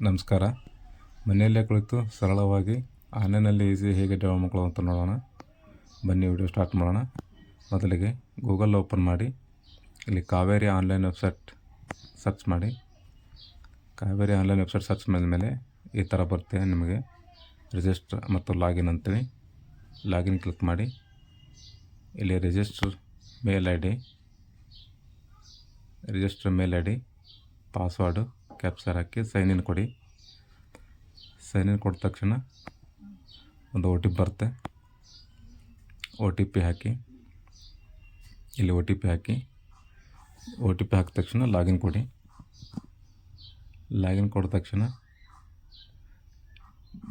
ನಮಸ್ಕಾರ. ಮನೆಯಲ್ಲೇ ಕುಳಿತು ಸರಳವಾಗಿ ಆನ್ಲೈನಲ್ಲಿ ಹೇಗೆ ಡ್ರಾ ಮಾಡ್ಕೊಳ್ಳೋದು ಅಂತ ನೋಡೋಣ. ಬನ್ನಿ ವಿಡಿಯೋ ಸ್ಟಾರ್ಟ್ ಮಾಡೋಣ. ಮೊದಲಿಗೆ ಗೂಗಲ್ ಓಪನ್ ಮಾಡಿ, ಇಲ್ಲಿ ಕಾವೇರಿ ಆನ್ಲೈನ್ ವೆಬ್ಸೈಟ್ ಸರ್ಚ್ ಮಾಡಿ. ಕಾವೇರಿ ಆನ್ಲೈನ್ ವೆಬ್ಸೈಟ್ ಸರ್ಚ್ ಮಾಡಿದ್ಮೇಲೆ ಈ ಥರ ಬರುತ್ತೆ ನಿಮಗೆ ರಿಜಿಸ್ಟರ್ ಮತ್ತು ಲಾಗಿನ್ ಅಂತೇಳಿ. ಲಾಗಿನ್ ಕ್ಲಿಕ್ ಮಾಡಿ. ಇಲ್ಲಿ register mail I D password captcha ಹಾಕಿ ಸೈನ್ ಇನ್ ಕೊಡಿ. ಸೈನ್ ಇನ್ ಕೊಟ್ಟ ತಕ್ಷಣ ಒಂದು OTP ಬರುತ್ತೆ. OTP ಹಾಕಿ. ಇಲ್ಲಿ OTP ಹಾಕಿ ಹಾಕಿದ ತಕ್ಷಣ ಲಾಗಿನ್ ಕೊಡಿ. ಲಾಗಿನ್ ಕೊಟ್ಟ ತಕ್ಷಣ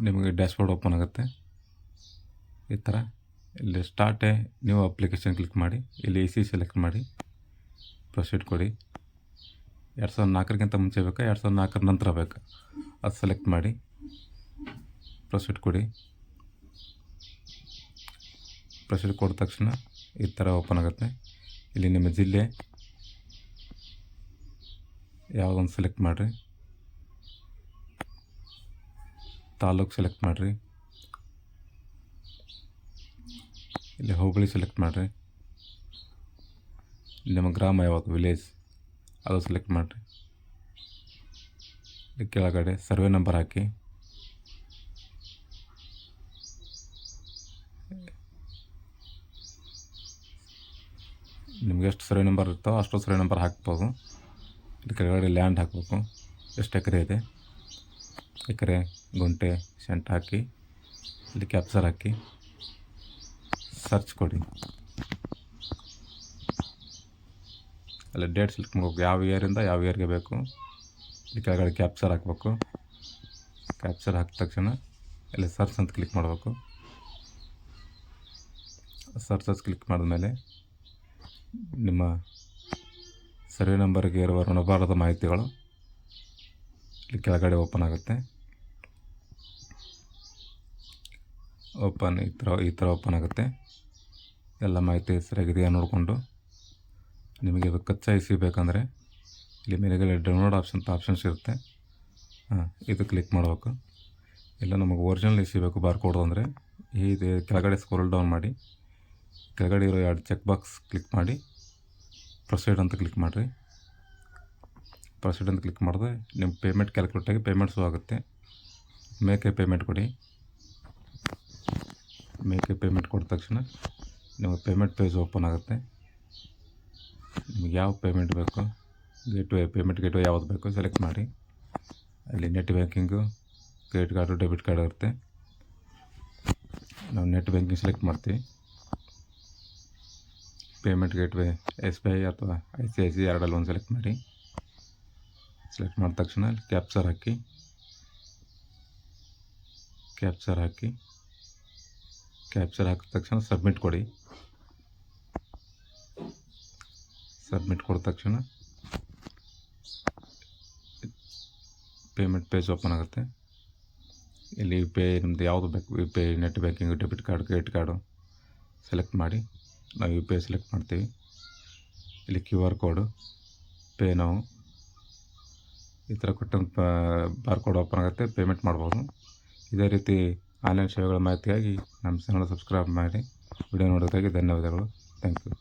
ನಿಮಗೆ ಡ್ಯಾಶ್ಬೋರ್ಡ್ ಓಪನ್ ಆಗುತ್ತೆ. ಈ ಥರ ಇಲ್ಲಿ start A new application click ಮಾಡಿ. ಇಲ್ಲಿ EC ಸೆಲೆಕ್ಟ್ ಮಾಡಿ, ಪ್ರೊಸೀಡ್ ಕೊಡಿ. 2004 ಮುಂಚೆ ಬೇಕಾ 2004 ನಂತರ ಬೇಕಾ ಅದು ಸೆಲೆಕ್ಟ್ ಮಾಡಿ, ಪ್ರೊಸೀಡ್ ಕೊಡಿ. ಪ್ರೊಸೀಡ್ ಕೊಟ್ಟ ತಕ್ಷಣ ಈ ಥರ ಓಪನ್ ಆಗುತ್ತೆ. ಇಲ್ಲಿ ನಿಮ್ಮ ಜಿಲ್ಲೆ ಯಾವುದೊಂದು ಸೆಲೆಕ್ಟ್ ಮಾಡಿರಿ, ತಾಲೂಕು ಸೆಲೆಕ್ಟ್ ಮಾಡಿರಿ, ಇಲ್ಲಿ ಹೋಬಳಿ ಸೆಲೆಕ್ಟ್ ಮಾಡಿರಿ, ನಿಮ್ಮ ಗ್ರಾಮ ಯಾವುದು ವಿಲೇಜ್ ಅದು ಸೆಲೆಕ್ಟ್ ಮಾಡಿರಿ. ಇಲ್ಲಿ ಕೆಳಗಡೆ ಸರ್ವೆ ನಂಬರ್ ಹಾಕಿ. ನಿಮ್ಗೆ ಎಷ್ಟು ಸರ್ವೆ ನಂಬರ್ ಇರ್ತಾವೋ ಅಷ್ಟು ಸರ್ವೆ ನಂಬರ್ ಹಾಕ್ಬೋದು. ಇಲ್ಲಿ ಕೆಳಗಡೆ ಲ್ಯಾಂಡ್ ಹಾಕಬೇಕು, ಎಷ್ಟು ಎಕರೆ ಇದೆ, ಎಕರೆ ಗುಂಟೆ ಸೆಂಟ್ ಹಾಕಿ. ಇಲ್ಲಿ ಕ್ಯಾಪ್ಚರ್ ಹಾಕಿ ಸರ್ಚ್ ಕೊಡಿ. ಅಲ್ಲಿ ಡೇಟ್ ಸೆಲೆಕ್ಟ್ ಮಾಡಬೇಕು, ಯಾವ ಇಯರಿಂದ ಯಾವ ಇಯರ್ಗೆ ಬೇಕು. ಇಲ್ಲಿ ಕೆಳಗಡೆ ಕ್ಯಾಪ್ಚರ್ ಹಾಕಬೇಕು. ಕ್ಯಾಪ್ಚರ್ ಹಾಕಿದ ತಕ್ಷಣ ಇಲ್ಲಿ ಸರ್ಚ್ ಅಂತ ಕ್ಲಿಕ್ ಮಾಡಬೇಕು. ಸರ್ಚ್ ಕ್ಲಿಕ್ ಮಾಡಿದ್ಮೇಲೆ ನಿಮ್ಮ ಸರ್ವೆ ನಂಬರ್ಗೆ ಇರುವ ಋಣಭಾರದ ಮಾಹಿತಿಗಳು ಇಲ್ಲಿ ಕೆಳಗಡೆ ಓಪನ್ ಆಗುತ್ತೆ. ಈ ಥರ ಓಪನ್ ಆಗುತ್ತೆ. ಎಲ್ಲ ಮಾಹಿತಿ ಸರಿಯಾಗಿದೆಯಾ ನೋಡಿಕೊಂಡು ನಿಮಗೆ ಅದು ಕಚ್ಚಾ ಬೇಕಂದರೆ ಇಲ್ಲಿ ಮೇಲೆಗಡೆ ಡೌನ್ಲೋಡ್ ಆಪ್ಷನ್ಸ್ ಇರುತ್ತೆ. ಇದು ಕ್ಲಿಕ್ ಮಾಡಬೇಕು. ಇಲ್ಲ ನಮಗೆ ಒರಿಜಿನಲ್ ಬೇಕು ಬಾರ್ಕೋಡ್ ಅಂದರೆ ಇದು ಕೆಳಗಡೆ ಸ್ಕ್ರೋಲ್ ಡೌನ್ ಮಾಡಿ, ಕೆಳಗಡೆ ಇರೋ 2 ಚೆಕ್ ಬಾಕ್ಸ್ ಕ್ಲಿಕ್ ಮಾಡಿ ಪ್ರೊಸೀಡ್ ಅಂತ ಕ್ಲಿಕ್ ಮಾಡಿರಿ. ಪ್ರೊಸೀಡ್ ಅಂತ ಕ್ಲಿಕ್ ಮಾಡಿದ್ರೆ ನಿಮ್ಮ ಪೇಮೆಂಟ್ ಕ್ಯಾಲ್ಕುಲೇಟಾಗಿ ಪೇಮೆಂಟ್ಸು ಆಗುತ್ತೆ. ಮೇಕೆ ಪೇಮೆಂಟ್ ಕೊಡಿ. ಮೇಕೆ ಪೇಮೆಂಟ್ ಕೊಟ್ಟ ತಕ್ಷಣ ನಿಮಗೆ ಪೇಮೆಂಟ್ ಪೇಜ್ ಓಪನ್ ಆಗುತ್ತೆ. ನಿಮಗೆ ಯಾವ ಪೇಮೆಂಟ್ ಬೇಕು, ಪೇಮೆಂಟ್ ಗೇಟ್ವೇ ಯಾವುದು ಬೇಕು ಸೆಲೆಕ್ಟ್ ಮಾಡಿ. ಅಲ್ಲಿ net banking, credit card, debit card ಇರುತ್ತೆ. ನಾವು ನೆಟ್ ಬ್ಯಾಂಕಿಂಗ್ ಸೆಲೆಕ್ಟ್ ಮಾಡ್ತೀವಿ. ಪೇಮೆಂಟ್ ಗೇಟ್ವೇ SBI ಅಥವಾ ICICI ಎರಡಲ್ಲಿ ಒಂದು ಸೆಲೆಕ್ಟ್ ಮಾಡಿ. ಸೆಲೆಕ್ಟ್ ಮಾಡಿದ ತಕ್ಷಣ ಕ್ಯಾಪ್ಚರ್ ಹಾಕಿ. ಕ್ಯಾಪ್ಚರ್ ಹಾಕಿದ ತಕ್ಷಣ ಸಬ್ಮಿಟ್ ಕೊಡಿ. ಸಬ್ಮಿಟ್ ಕೊಟ್ಟ ತಕ್ಷಣ ಪೇಮೆಂಟ್ ಪೇಜ್ ಓಪನ್ ಆಗುತ್ತೆ. ಇಲ್ಲಿ UPI ನಿಮ್ಮದು ಯಾವುದು ಬೇಕು, UPI, net banking, debit card, credit card select ಮಾಡಿ. ನಾವು UPI ಸೆಲೆಕ್ಟ್ ಮಾಡ್ತೀವಿ. ಇಲ್ಲಿ QR ಕೋಡು, ಪೇ ನಾವು ಈ ಥರ ಕೊಟ್ಟಂತ ಬಾರ್ಕೋಡ್ ಓಪನ್ ಆಗುತ್ತೆ. ಪೇಮೆಂಟ್ ಮಾಡ್ಬೋದು. ಇದೇ ರೀತಿ ಆನ್ಲೈನ್ ಸೇವೆಗಳ ಮಾಹಿತಿಗಾಗಿ ನಮ್ಮ ಚಾನಲ್ ಸಬ್ಸ್ಕ್ರೈಬ್ ಮಾಡಿ. ವಿಡಿಯೋ ನೋಡೋದಕ್ಕಾಗಿ ಧನ್ಯವಾದಗಳು. Thank you.